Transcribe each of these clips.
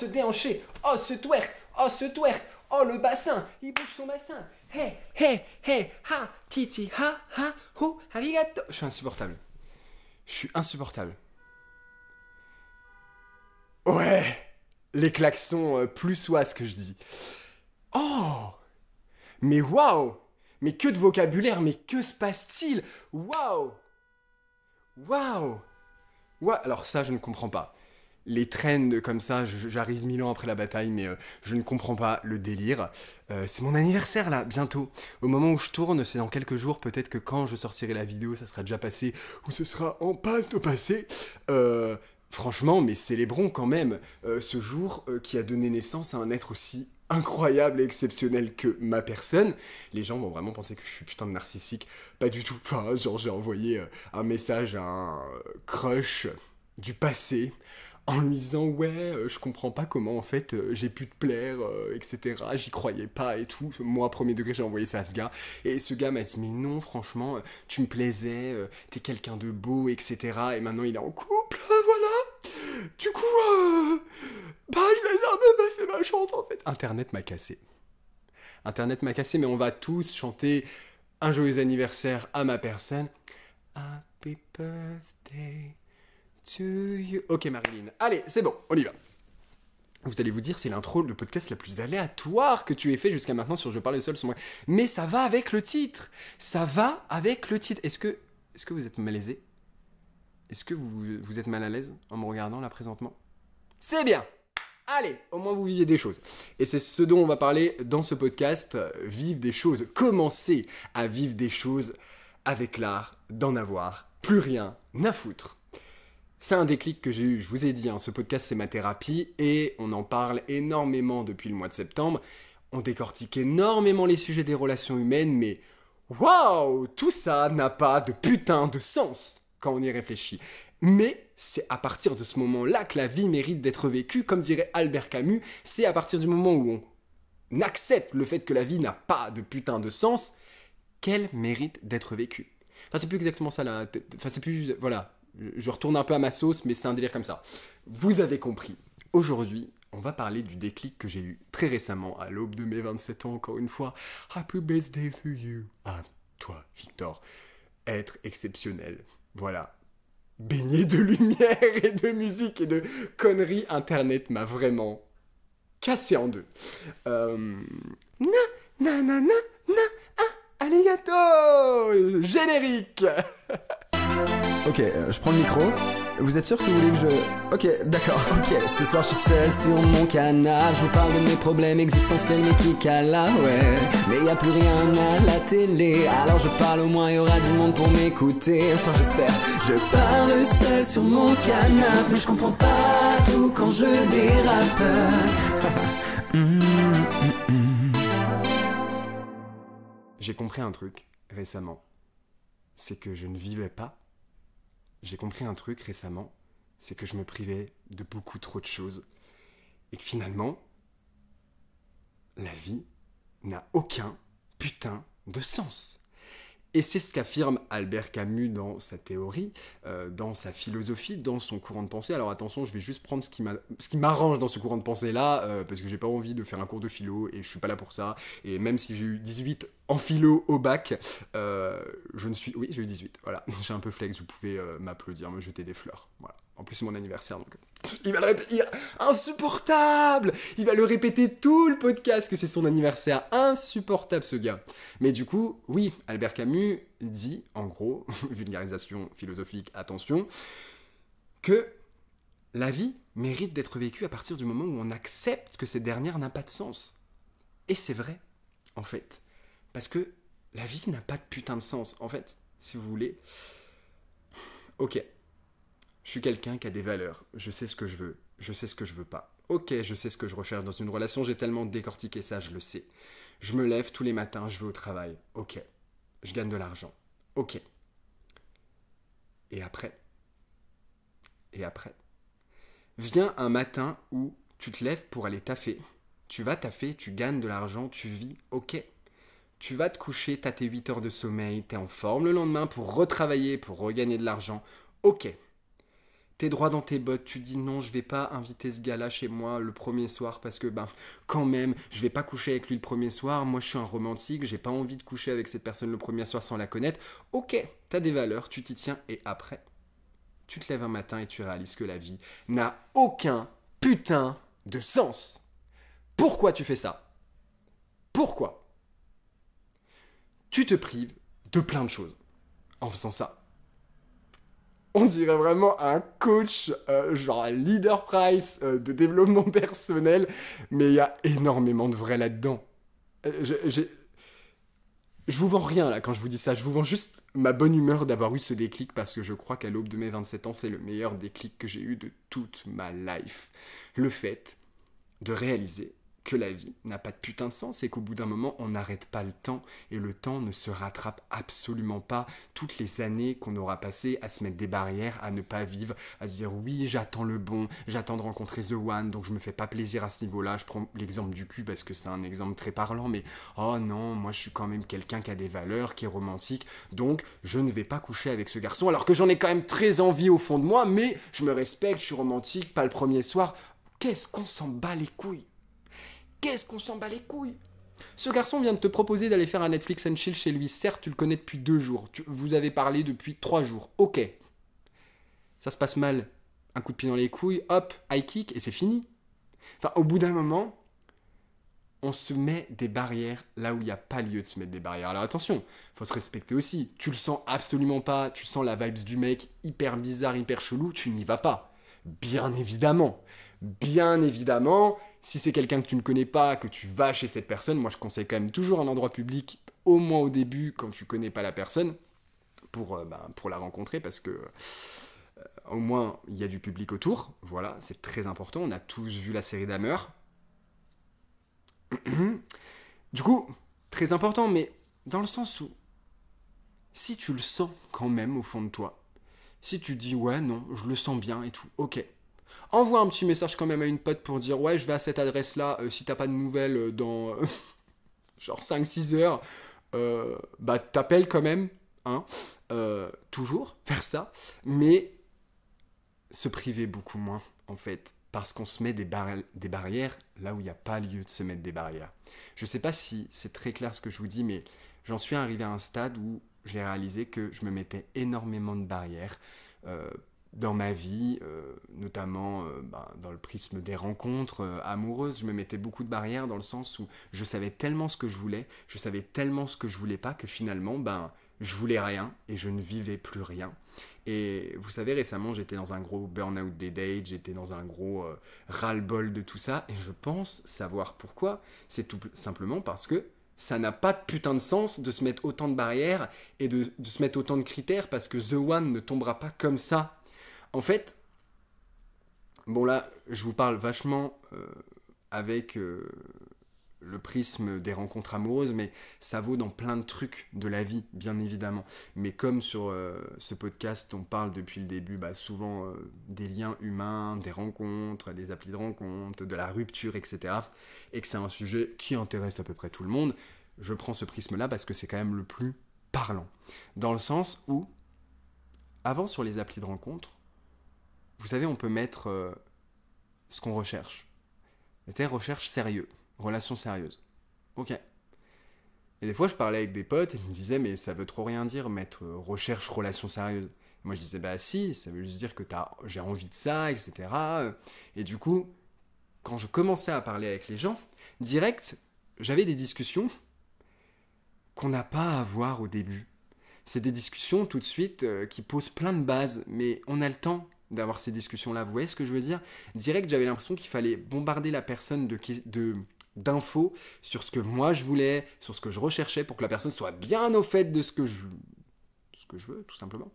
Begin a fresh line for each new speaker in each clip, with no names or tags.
se déhancher, oh se twerk, oh le bassin, il bouge son bassin. Hey, hey, hey, ha, titi, ha, hu, arigato. Je suis insupportable. Je suis insupportable. Ouais, les klaxons plus ou à ce que je dis. Oh, mais waouh, mais que de vocabulaire, mais que se passe-t-il? Waouh, waouh. Ouais, alors ça, je ne comprends pas. Les trends comme ça, j'arrive 1000 ans après la bataille, mais je ne comprends pas le délire. C'est mon anniversaire là, bientôt. Au moment où je tourne, c'est dans quelques jours, peut-être que quand je sortirai la vidéo, ça sera déjà passé, ou ce sera en passe de passer. Franchement, mais célébrons quand même ce jour qui a donné naissance à un être aussi incroyable et exceptionnel que ma personne. Les gens vont vraiment penser que je suis putain de narcissique. Pas du tout. Enfin, genre j'ai envoyé un message à un crush du passé en lui disant ouais je comprends pas comment en fait j'ai pu te plaire etc, j'y croyais pas et tout. Moi premier degré j'ai envoyé ça à ce gars et ce gars m'a dit mais non franchement tu me plaisais, t'es quelqu'un de beau etc, et maintenant il est en couple voilà. Du coup bah je laisse un peu passer ma chance en fait. Internet m'a cassé mais on va tous chanter un joyeux anniversaire à ma personne. Happy birthday to you. Ok Marilyn, allez, c'est bon, on y va. Vous allez vous dire, c'est l'intro de podcast la plus aléatoire que tu aies fait jusqu'à maintenant sur Je parle seul sur moi. Mais ça va avec le titre. Ça va avec le titre. Est-ce que vous êtes malaisé? Est-ce que vous êtes mal à l'aise en me regardant là présentement? C'est bien. Allez, au moins vous viviez des choses. Et c'est ce dont on va parler dans ce podcast. Vivre des choses. Commencer à vivre des choses avec l'art d'en avoir plus rien à foutre. C'est un déclic que j'ai eu, je vous ai dit, hein, ce podcast c'est ma thérapie et on en parle énormément depuis le mois de septembre. On décortique énormément les sujets des relations humaines, mais waouh, tout ça n'a pas de putain de sens quand on y réfléchit. Mais c'est à partir de ce moment-là que la vie mérite d'être vécue, comme dirait Albert Camus, c'est à partir du moment où on accepte le fait que la vie n'a pas de putain de sens qu'elle mérite d'être vécue. Enfin c'est plus exactement ça là, enfin c'est plus, voilà. Je retourne un peu à ma sauce, mais c'est un délire comme ça. Vous avez compris. Aujourd'hui, on va parler du déclic que j'ai eu très récemment, à l'aube de mes 27 ans, encore une fois. Happy birthday to you. À toi, Victor. Être exceptionnel. Voilà. Baigné de lumière et de musique et de conneries, Internet m'a vraiment cassé en deux. Arigato. Générique. Ok, je prends le micro. Vous êtes sûr que vous voulez que je... Ok, d'accord, ok. Ce soir, je suis seul sur mon canapé. Je vous parle de mes problèmes existentiels, mais qui cala, ouais. Mais y a plus rien à la télé. Alors je parle, au moins y aura du monde pour m'écouter. Enfin, j'espère. Je parle seul sur mon canapé, mais je comprends pas tout quand je dérape. J'ai compris un truc récemment. C'est que je ne vivais pas. J'ai compris un truc récemment, c'est que je me privais de beaucoup trop de choses et que finalement, la vie n'a aucun putain de sens. Et c'est ce qu'affirme Albert Camus dans sa théorie, dans sa philosophie, dans son courant de pensée. Alors attention, je vais juste prendre ce qui m'arrange dans ce courant de pensée-là, parce que j'ai pas envie de faire un cours de philo, et je suis pas là pour ça. Et même si j'ai eu 18 en philo au bac, je ne suis... Oui, j'ai eu 18, voilà. J'ai un peu flex, vous pouvez m'applaudir, me jeter des fleurs. Voilà. En plus, c'est mon anniversaire, donc... Il va le répéter, insupportable. Il va le répéter tout le podcast que c'est son anniversaire. Insupportable ce gars. Mais du coup, oui, Albert Camus dit, en gros, vulgarisation philosophique, attention, que la vie mérite d'être vécue à partir du moment où on accepte que cette dernière n'a pas de sens. Et c'est vrai, en fait. Parce que la vie n'a pas de putain de sens. En fait, si vous voulez... Ok. Je suis quelqu'un qui a des valeurs, je sais ce que je veux, je sais ce que je veux pas. Ok, je sais ce que je recherche dans une relation, j'ai tellement décortiqué ça, je le sais. Je me lève tous les matins, je vais au travail, ok. Je gagne de l'argent, ok. Et après vient un matin où tu te lèves pour aller taffer. Tu vas taffer, tu gagnes de l'argent, tu vis, ok. Tu vas te coucher, t'as tes 8 heures de sommeil, t'es en forme le lendemain pour retravailler, pour regagner de l'argent, ok. t'es droit dans tes bottes, tu dis non, je vais pas inviter ce gars-là chez moi le premier soir parce que quand même, je vais pas coucher avec lui le premier soir, moi je suis un romantique, j'ai pas envie de coucher avec cette personne le premier soir sans la connaître. Ok, t'as des valeurs, tu t'y tiens et après, tu te lèves un matin et tu réalises que la vie n'a aucun putain de sens. Pourquoi tu fais ça? Pourquoi? Tu te prives de plein de choses en faisant ça. On dirait vraiment un coach, genre leader price de développement personnel, mais il y a énormément de vrai là-dedans. Je vous vends rien là quand je vous dis ça, je vous vends juste ma bonne humeur d'avoir eu ce déclic parce que je crois qu'à l'aube de mes 27 ans, c'est le meilleur déclic que j'ai eu de toute ma life. Le fait de réaliser que la vie n'a pas de putain de sens et qu'au bout d'un moment, on n'arrête pas le temps et le temps ne se rattrape absolument pas. Toutes les années qu'on aura passées à se mettre des barrières, à ne pas vivre, à se dire oui, j'attends le bon, j'attends de rencontrer The One, donc je me fais pas plaisir à ce niveau-là. Je prends l'exemple du cul parce que c'est un exemple très parlant, mais oh non, moi je suis quand même quelqu'un qui a des valeurs, qui est romantique, donc je ne vais pas coucher avec ce garçon, alors que j'en ai quand même très envie au fond de moi, mais je me respecte, je suis romantique, pas le premier soir. Qu'est-ce qu'on s'en bat les couilles? Qu'est-ce qu'on s'en bat les couilles? Ce garçon vient de te proposer d'aller faire un Netflix and chill chez lui. Certes, tu le connais depuis 2 jours. Vous avez parlé depuis 3 jours. Ok. Ça se passe mal. Un coup de pied dans les couilles, hop, high kick, et c'est fini. Enfin, au bout d'un moment, on se met des barrières là où il n'y a pas lieu de se mettre des barrières. Alors attention, faut se respecter aussi. Tu le sens absolument pas, tu sens la vibes du mec hyper bizarre, hyper chelou, tu n'y vas pas. Bien évidemment, si c'est quelqu'un que tu ne connais pas, que tu vas chez cette personne, moi je conseille quand même toujours un endroit public, au moins au début, quand tu connais pas la personne, pour la rencontrer, parce que au moins il y a du public autour, voilà, c'est très important, on a tous vu la série Dahmer. Du coup, très important, mais dans le sens où, si tu le sens quand même au fond de toi, si tu dis ouais, non, je le sens bien et tout, ok. Envoie un petit message quand même à une pote pour dire ouais, je vais à cette adresse-là, si t'as pas de nouvelles dans genre 5-6 heures, t'appelles quand même, hein, toujours, faire ça, mais se priver beaucoup moins, en fait, parce qu'on se met des barrières là où il n'y a pas lieu de se mettre des barrières. Je sais pas si c'est très clair ce que je vous dis, mais j'en suis arrivé à un stade où j'ai réalisé que je me mettais énormément de barrières dans ma vie, notamment dans le prisme des rencontres amoureuses. Je me mettais beaucoup de barrières dans le sens où je savais tellement ce que je voulais, je savais tellement ce que je voulais pas que finalement, je voulais rien et je ne vivais plus rien. Et vous savez, récemment, j'étais dans un gros burn-out des dates, j'étais dans un gros ras-le-bol de tout ça, et je pense savoir pourquoi. C'est tout simplement parce que ça n'a pas de putain de sens de se mettre autant de barrières et de se mettre autant de critères parce que The One ne tombera pas comme ça. En fait, bon là, je vous parle vachement avec le prisme des rencontres amoureuses, mais ça vaut dans plein de trucs de la vie, bien évidemment. Mais comme sur ce podcast, on parle depuis le début souvent des liens humains, des rencontres, des applis de rencontres, de la rupture, etc. Et que c'est un sujet qui intéresse à peu près tout le monde, je prends ce prisme-là parce que c'est quand même le plus parlant. Dans le sens où, avant sur les applis de rencontres, vous savez, on peut mettre ce qu'on recherche. Mettez recherche sérieux. Relation sérieuse. Ok. Et des fois, je parlais avec des potes et ils me disaient, mais ça veut trop rien dire, mettre recherche relation sérieuse. Et moi, je disais, si, ça veut juste dire que j'ai envie de ça, etc. Et du coup, quand je commençais à parler avec les gens, direct, j'avais des discussions qu'on n'a pas à avoir au début. C'est des discussions tout de suite qui posent plein de bases, mais on a le temps d'avoir ces discussions-là. Vous voyez ce que je veux dire? Direct, j'avais l'impression qu'il fallait bombarder la personne d'infos sur ce que moi je voulais, sur ce que je recherchais pour que la personne soit bien au fait de ce que je veux, tout simplement.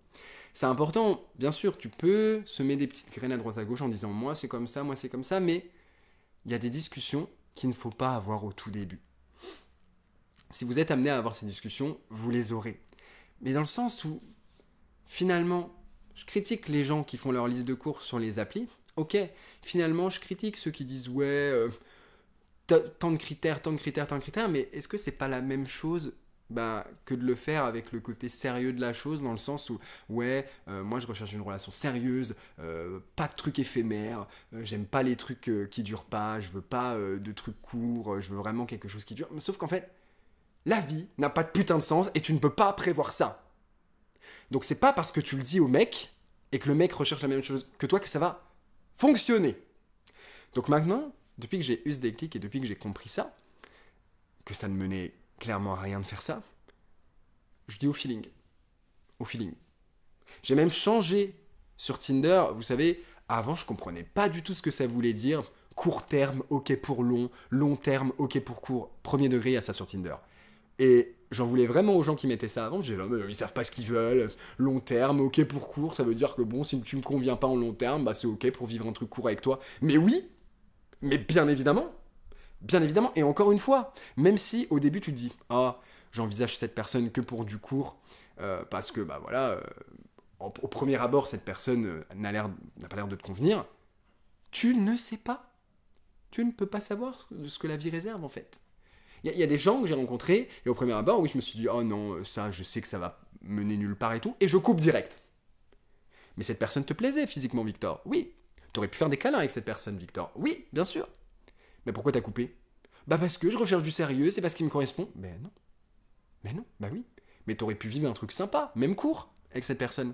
C'est important, bien sûr, tu peux semer des petites graines à droite à gauche en disant moi c'est comme ça, mais il y a des discussions qu'il ne faut pas avoir au tout début. Si vous êtes amené à avoir ces discussions, vous les aurez. Mais dans le sens où, finalement, je critique les gens qui font leur liste de courses sur les applis. Ok, finalement, je critique ceux qui disent ouais, tant de critères, mais est-ce que c'est pas la même chose bah, que de le faire avec le côté sérieux de la chose, dans le sens où, ouais, moi je recherche une relation sérieuse, pas de trucs éphémères, j'aime pas les trucs qui durent pas, je veux pas de trucs courts, je veux vraiment quelque chose qui dure. Sauf qu'en fait, la vie n'a pas de putain de sens et tu ne peux pas prévoir ça. Donc c'est pas parce que tu le dis au mec et que le mec recherche la même chose que toi que ça va fonctionner. Donc maintenant, depuis que j'ai eu ce déclic et depuis que j'ai compris ça, que ça ne menait clairement à rien de faire ça, je dis au feeling. Au feeling. J'ai même changé sur Tinder. Vous savez, avant, je comprenais pas du tout ce que ça voulait dire. Court terme, ok pour long. Long terme, ok pour court. Premier degré, il y a ça sur Tinder. Et j'en voulais vraiment aux gens qui mettaient ça avant. J'ai dit, ils savent pas ce qu'ils veulent. Long terme, ok pour court. Ça veut dire que bon, si tu me conviens pas en long terme, bah c'est ok pour vivre un truc court avec toi. Mais oui, mais bien évidemment. Bien évidemment, et encore une fois, même si au début tu te dis « Ah, j'envisage cette personne que pour du court, parce que, bah voilà, au premier abord, cette personne n'a pas l'air de te convenir », tu ne sais pas. Tu ne peux pas savoir ce que la vie réserve, en fait. Il y a des gens que j'ai rencontrés, et au premier abord, oui, je me suis dit « Oh non, ça, je sais que ça va mener nulle part et tout », et je coupe direct. Mais cette personne te plaisait physiquement, Victor. Oui. T'aurais pu faire des câlins avec cette personne, Victor. Oui, bien sûr. Mais pourquoi t'as coupé? Bah parce que je recherche du sérieux, c'est parce qu'il me correspond. Mais non. Mais non, bah oui. Mais t'aurais pu vivre un truc sympa, même court, avec cette personne.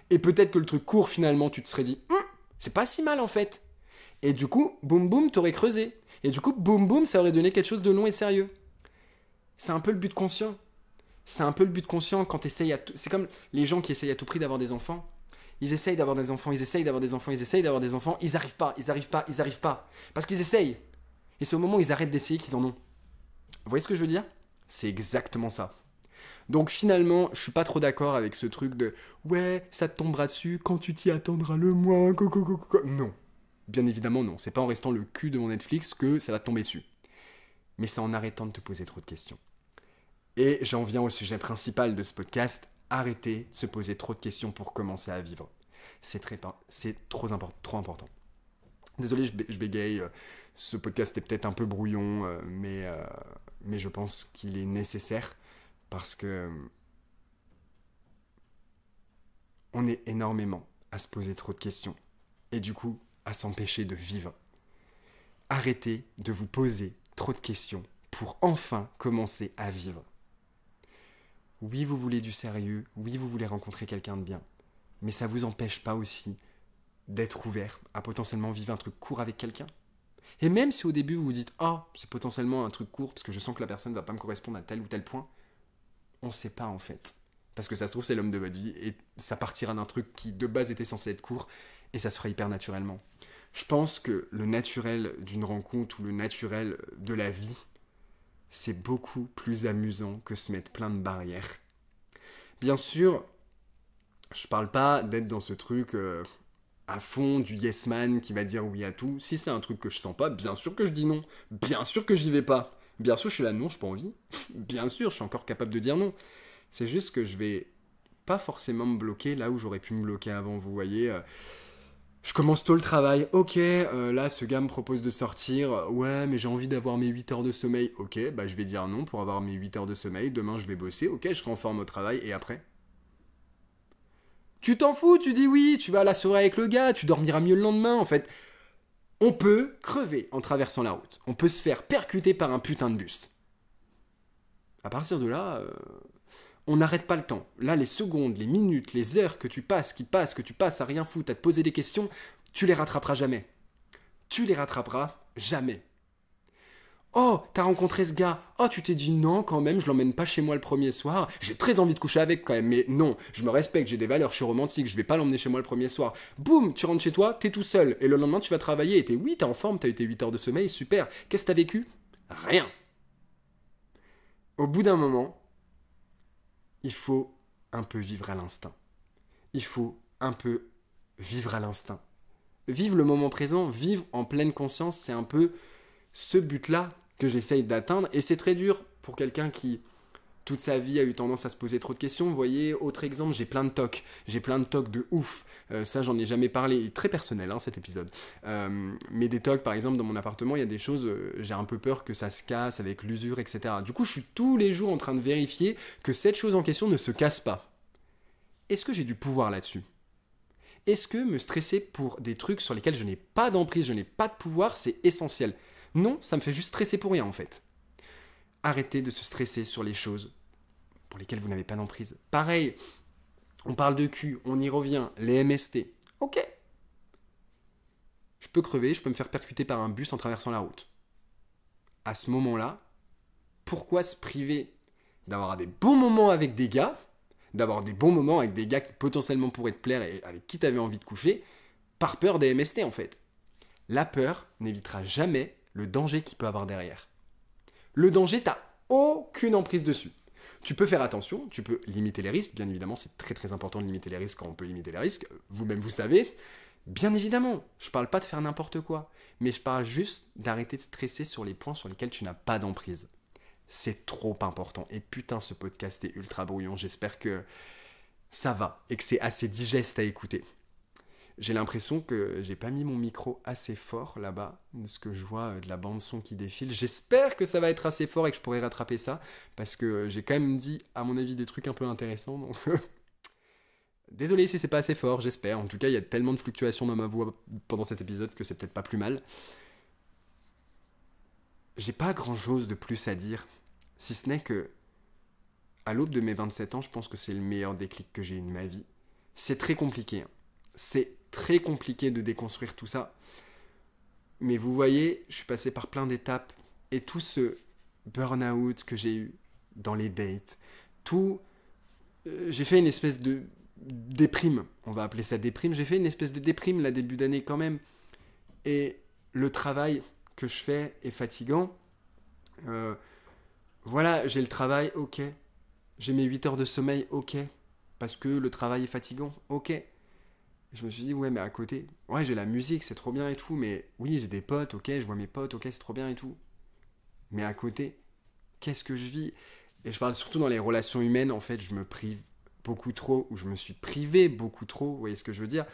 Et peut-être que le truc court, finalement, tu te serais dit, c'est pas si mal en fait. Et du coup, boum boum, t'aurais creusé. Et du coup, boum boum, ça aurait donné quelque chose de long et de sérieux. C'est un peu le but conscient. C'est un peu le but conscient quand t'essayes à... C'est comme les gens qui essayent à tout prix d'avoir des enfants. Ils essayent d'avoir des enfants, ils essayent d'avoir des enfants, ils essayent d'avoir des enfants, ils arrivent pas, ils arrivent pas, ils arrivent pas. Parce qu'ils essayent. Et c'est au moment où ils arrêtent d'essayer qu'ils en ont. Vous voyez ce que je veux dire? C'est exactement ça. Donc finalement, je suis pas trop d'accord avec ce truc de ouais, ça te tombera dessus quand tu t'y attendras le moins. Non. Bien évidemment, non. C'est pas en restant le cul de mon Netflix que ça va te tomber dessus. Mais c'est en arrêtant de te poser trop de questions. Et j'en viens au sujet principal de ce podcast. Arrêtez de se poser trop de questions pour commencer à vivre. C'est trop important. Désolé, je bégaye. Ce podcast est peut-être un peu brouillon, mais je pense qu'il est nécessaire parce que on est énormément à se poser trop de questions et du coup à s'empêcher de vivre. Arrêtez de vous poser trop de questions pour enfin commencer à vivre. Oui, vous voulez du sérieux, oui, vous voulez rencontrer quelqu'un de bien, mais ça ne vous empêche pas aussi d'être ouvert à potentiellement vivre un truc court avec quelqu'un. Et même si au début vous vous dites « Ah, c'est potentiellement un truc court parce que je sens que la personne ne va pas me correspondre à tel ou tel point », on ne sait pas en fait. Parce que ça se trouve c'est l'homme de votre vie et ça partira d'un truc qui de base était censé être court et ça se fera hyper naturellement. Je pense que le naturel d'une rencontre ou le naturel de la vie, c'est beaucoup plus amusant que se mettre plein de barrières. Bien sûr, je parle pas d'être dans ce truc... à fond du yes man qui va dire oui à tout. Si c'est un truc que je sens pas, bien sûr que je dis non. Bien sûr que j'y vais pas. Bien sûr je suis là, non, j'ai pas envie. Bien sûr, je suis encore capable de dire non. C'est juste que je vais pas forcément me bloquer là où j'aurais pu me bloquer avant, vous voyez. Je commence tôt le travail, ok, là ce gars me propose de sortir, ouais mais j'ai envie d'avoir mes 8 heures de sommeil, ok, bah je vais dire non pour avoir mes 8 heures de sommeil, demain je vais bosser, ok, je serai en forme au travail, et après? Tu t'en fous, tu dis oui, tu vas à la soirée avec le gars, tu dormiras mieux le lendemain, en fait. On peut crever en traversant la route. On peut se faire percuter par un putain de bus. À partir de là, on n'arrête pas le temps. Là, les secondes, les minutes, les heures que tu passes à rien foutre, à te poser des questions, tu les rattraperas jamais. Tu les rattraperas jamais. Oh, t'as rencontré ce gars. Oh, tu t'es dit non quand même, je l'emmène pas chez moi le premier soir. J'ai très envie de coucher avec quand même, mais non, je me respecte, j'ai des valeurs, je suis romantique, je vais pas l'emmener chez moi le premier soir. Boum, tu rentres chez toi, t'es tout seul. Et le lendemain, tu vas travailler et t'es en forme, t'as eu tes 8 heures de sommeil, super. Qu'est-ce que t'as vécu? Rien. Au bout d'un moment, il faut un peu vivre à l'instinct. Il faut un peu vivre à l'instinct. Vivre le moment présent, vivre en pleine conscience, c'est un peu ce but-là que j'essaye d'atteindre. Et c'est très dur pour quelqu'un qui toute sa vie a eu tendance à se poser trop de questions. Vous voyez, autre exemple, j'ai plein de tocs. J'ai plein de tocs de ouf. Ça, j'en ai jamais parlé. Très personnel, hein, cet épisode. Mais des tocs, par exemple, dans mon appartement, il y a des choses, j'ai un peu peur que ça se casse avec l'usure, etc. Du coup, je suis tous les jours en train de vérifier que cette chose en question ne se casse pas. Est-ce que j'ai du pouvoir là-dessus ? Est-ce que me stresser pour des trucs sur lesquels je n'ai pas d'emprise, je n'ai pas de pouvoir, c'est essentiel ? Non, ça me fait juste stresser pour rien, en fait. Arrêtez de se stresser sur les choses pour lesquelles vous n'avez pas d'emprise. Pareil, on parle de cul, on y revient, les MST. Ok. Je peux crever, je peux me faire percuter par un bus en traversant la route. À ce moment-là, pourquoi se priver d'avoir des bons moments avec des gars, d'avoir des bons moments avec des gars qui potentiellement pourraient te plaire et avec qui tu avais envie de coucher, par peur des MST en fait. La peur n'évitera jamais le danger qu'il peut avoir derrière. Le danger, t'as aucune emprise dessus. Tu peux faire attention, tu peux limiter les risques, bien évidemment, c'est très très important de limiter les risques quand on peut limiter les risques, vous-même vous savez. Bien évidemment, je parle pas de faire n'importe quoi, mais je parle juste d'arrêter de stresser sur les points sur lesquels tu n'as pas d'emprise. C'est trop important, et putain ce podcast est ultra brouillon, j'espère que ça va, et que c'est assez digeste à écouter. J'ai l'impression que j'ai pas mis mon micro assez fort là-bas, de ce que je vois de la bande-son qui défile. J'espère que ça va être assez fort et que je pourrai rattraper ça, parce que j'ai quand même dit, à mon avis, des trucs un peu intéressants, donc... Désolé si c'est pas assez fort, j'espère. En tout cas, il y a tellement de fluctuations dans ma voix pendant cet épisode que c'est peut-être pas plus mal. J'ai pas grand-chose de plus à dire, si ce n'est que, à l'aube de mes 27 ans, je pense que c'est le meilleur déclic que j'ai eu de ma vie. C'est très compliqué, hein. C'est très compliqué de déconstruire tout ça. Mais vous voyez, je suis passé par plein d'étapes. Et tout ce burn-out que j'ai eu dans les dates, j'ai fait une espèce de déprime. On va appeler ça déprime. J'ai fait une espèce de déprime là, début d'année quand même. Et le travail que je fais est fatigant. Voilà, j'ai le travail, ok. J'ai mes 8 heures de sommeil, ok. Parce que le travail est fatigant, ok. Je me suis dit, ouais, mais à côté, ouais, j'ai la musique, c'est trop bien et tout, mais oui, j'ai des potes, ok, je vois mes potes, ok, c'est trop bien et tout. Mais à côté, qu'est-ce que je vis ? Et je parle surtout dans les relations humaines, en fait, je me prive beaucoup trop, ou je me suis privé beaucoup trop, vous voyez ce que je veux dire ?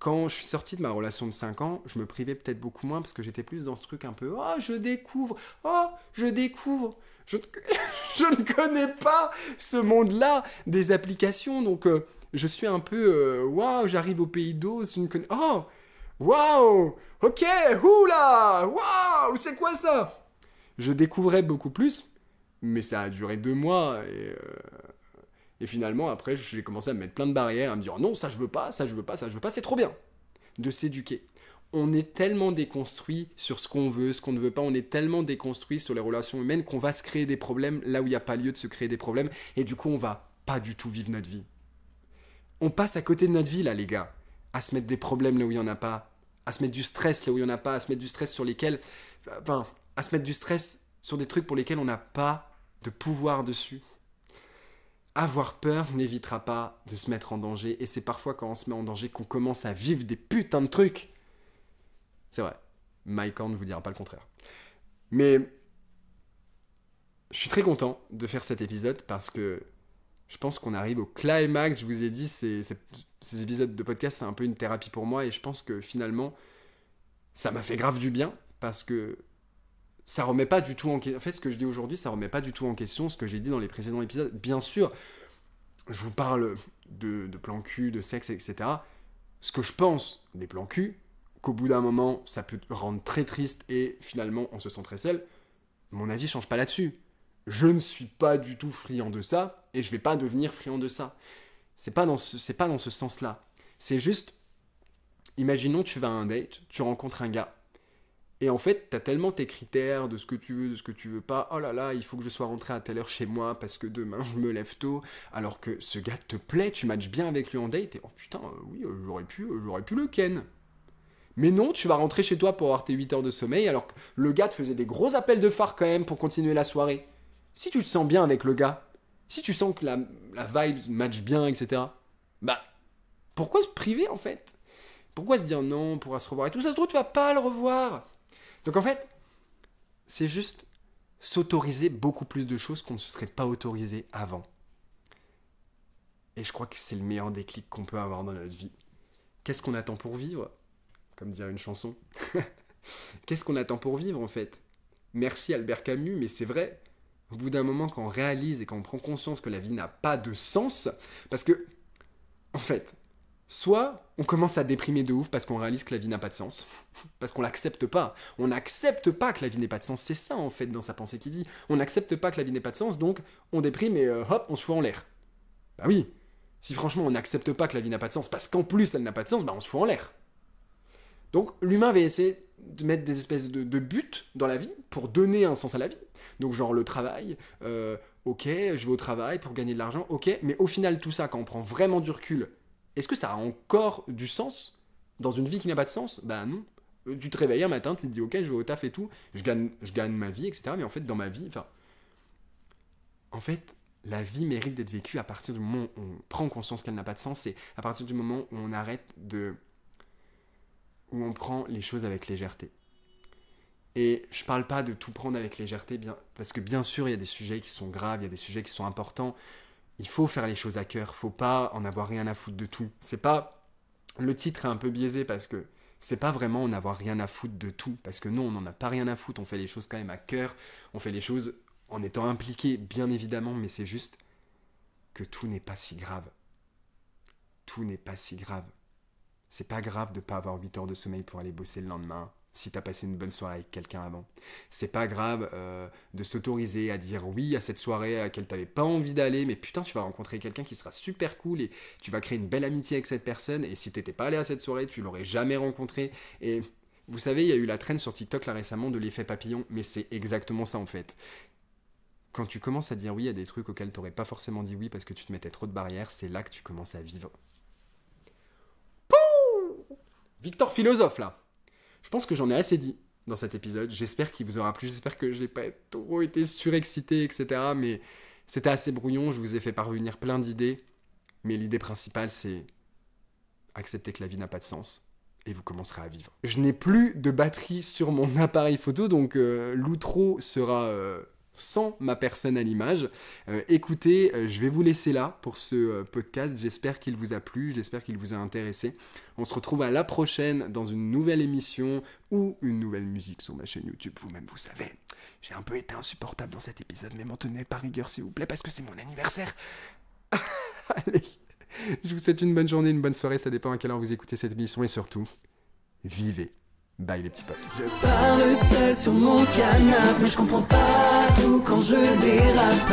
Quand je suis sorti de ma relation de 5 ans, je me privais peut-être beaucoup moins, parce que j'étais plus dans ce truc un peu, je découvre, je ne connais pas ce monde-là des applications, donc... je suis un peu, waouh, j'arrive au pays d'Oz, je ne connais... Oh, waouh, ok, oula, waouh, c'est quoi ça ? Je découvrais beaucoup plus, mais ça a duré 2 mois, et finalement, après, j'ai commencé à me mettre plein de barrières, à me dire, non, ça je veux pas, ça je veux pas, ça je veux pas, c'est trop bien de s'éduquer. On est tellement déconstruit sur ce qu'on veut, ce qu'on ne veut pas, on est tellement déconstruit sur les relations humaines qu'on va se créer des problèmes là où il n'y a pas lieu de se créer des problèmes, et du coup, on va pas du tout vivre notre vie. On passe à côté de notre vie, là, les gars, à se mettre des problèmes là où il n'y en a pas, à se mettre du stress là où il n'y en a pas, à se mettre du stress sur lesquels... Enfin, à se mettre du stress sur des trucs pour lesquels on n'a pas de pouvoir dessus. Avoir peur n'évitera pas de se mettre en danger, et c'est parfois quand on se met en danger qu'on commence à vivre des putains de trucs. C'est vrai, Mike Horn ne vous dira pas le contraire. Mais je suis très content de faire cet épisode parce que je pense qu'on arrive au climax. Je vous ai dit, ces épisodes de podcast, c'est un peu une thérapie pour moi. Et je pense que finalement, ça m'a fait grave du bien. Parce que ça remet pas du tout en question. En fait, ce que je dis aujourd'hui, ça remet pas du tout en question ce que j'ai dit dans les précédents épisodes. Bien sûr, je vous parle de plans cul, de sexe, etc. Ce que je pense des plans cul, qu'au bout d'un moment, ça peut rendre très triste et finalement, on se sent très seul. Mon avis change pas là-dessus. Je ne suis pas du tout friand de ça, et je vais pas devenir friand de ça. C'est pas dans ce sens-là. C'est juste, imaginons tu vas à un date, tu rencontres un gars, et en fait, t'as tellement tes critères de ce que tu veux, de ce que tu veux pas, oh là là, il faut que je sois rentré à telle heure chez moi, parce que demain je me lève tôt, alors que ce gars te plaît, tu matches bien avec lui en date, et oh putain, oui, j'aurais pu le ken. Mais non, tu vas rentrer chez toi pour avoir tes 8 heures de sommeil, alors que le gars te faisait des gros appels de phare quand même pour continuer la soirée. Si tu te sens bien avec le gars, si tu sens que la vibe match bien, etc., bah, pourquoi se priver en fait ? Pourquoi se dire non, on pourra se revoir et tout ça se trouve, tu vas pas le revoir. Donc en fait, c'est juste s'autoriser beaucoup plus de choses qu'on ne se serait pas autorisé avant. Et je crois que c'est le meilleur déclic qu'on peut avoir dans notre vie. Qu'est-ce qu'on attend pour vivre ? Comme dirait une chanson. Qu'est-ce qu'on attend pour vivre en fait ? Merci Albert Camus, mais c'est vrai. Au bout d'un moment, quand on réalise et quand on prend conscience que la vie n'a pas de sens, parce que, en fait, soit on commence à déprimer de ouf parce qu'on réalise que la vie n'a pas de sens, parce qu'on l'accepte pas. On n'accepte pas que la vie n'ait pas de sens. C'est ça, en fait, dans sa pensée qui dit. On n'accepte pas que la vie n'ait pas de sens, donc on déprime et hop, on se fout en l'air. Bah oui, si franchement on n'accepte pas que la vie n'a pas de sens, parce qu'en plus elle n'a pas de sens, bah on se fout en l'air. Donc l'humain va essayer de mettre des espèces de buts dans la vie pour donner un sens à la vie. Donc genre le travail, ok, je vais au travail pour gagner de l'argent, ok, mais au final tout ça, quand on prend vraiment du recul, est-ce que ça a encore du sens dans une vie qui n'a pas de sens ? Bah non. Tu te réveilles un matin, tu te dis ok, je vais au taf et tout, je gagne ma vie, etc. Mais en fait dans ma vie, la vie mérite d'être vécue à partir du moment où on prend conscience qu'elle n'a pas de sens, c'est à partir du moment où on arrête où on prend les choses avec légèreté. Et je parle pas de tout prendre avec légèreté, parce que bien sûr, il y a des sujets qui sont graves, il y a des sujets qui sont importants. Il faut faire les choses à cœur, faut pas en avoir rien à foutre de tout. C'est pas... Le titre est un peu biaisé parce que c'est pas vraiment en avoir rien à foutre de tout, parce que non, on n'en a pas rien à foutre, on fait les choses quand même à cœur, on fait les choses en étant impliqué, bien évidemment, mais c'est juste que tout n'est pas si grave. Tout n'est pas si grave. C'est pas grave de pas avoir 8 heures de sommeil pour aller bosser le lendemain, si t'as passé une bonne soirée avec quelqu'un avant. C'est pas grave de s'autoriser à dire oui à cette soirée à laquelle t'avais pas envie d'aller, mais putain, tu vas rencontrer quelqu'un qui sera super cool et tu vas créer une belle amitié avec cette personne, et si t'étais pas allé à cette soirée, tu l'aurais jamais rencontré. Et vous savez, il y a eu la traîne sur TikTok là récemment de l'effet papillon, mais c'est exactement ça en fait. Quand tu commences à dire oui à des trucs auxquels t'aurais pas forcément dit oui parce que tu te mettais trop de barrières, c'est là que tu commences à vivre. Pouh ! Victor philosophe là. Je pense que j'en ai assez dit dans cet épisode. J'espère qu'il vous aura plu. J'espère que je n'ai pas trop été surexcité, etc. Mais c'était assez brouillon. Je vous ai fait parvenir plein d'idées. Mais l'idée principale, c'est accepter que la vie n'a pas de sens. Et vous commencerez à vivre. Je n'ai plus de batterie sur mon appareil photo, donc l'outro sera sans ma personne à l'image. Écoutez, je vais vous laisser là pour ce podcast. J'espère qu'il vous a plu, j'espère qu'il vous a intéressé. On se retrouve à la prochaine dans une nouvelle émission ou une nouvelle musique sur ma chaîne YouTube. Vous-même, vous savez, j'ai un peu été insupportable dans cet épisode, mais m'en tenez par rigueur s'il vous plaît, parce que c'est mon anniversaire. Allez, je vous souhaite une bonne journée, une bonne soirée, ça dépend à quelle heure vous écoutez cette émission, et surtout, vivez. Bye les petits potes.
Je parle seul sur mon canapé, mais je comprends pas tout quand je dérape.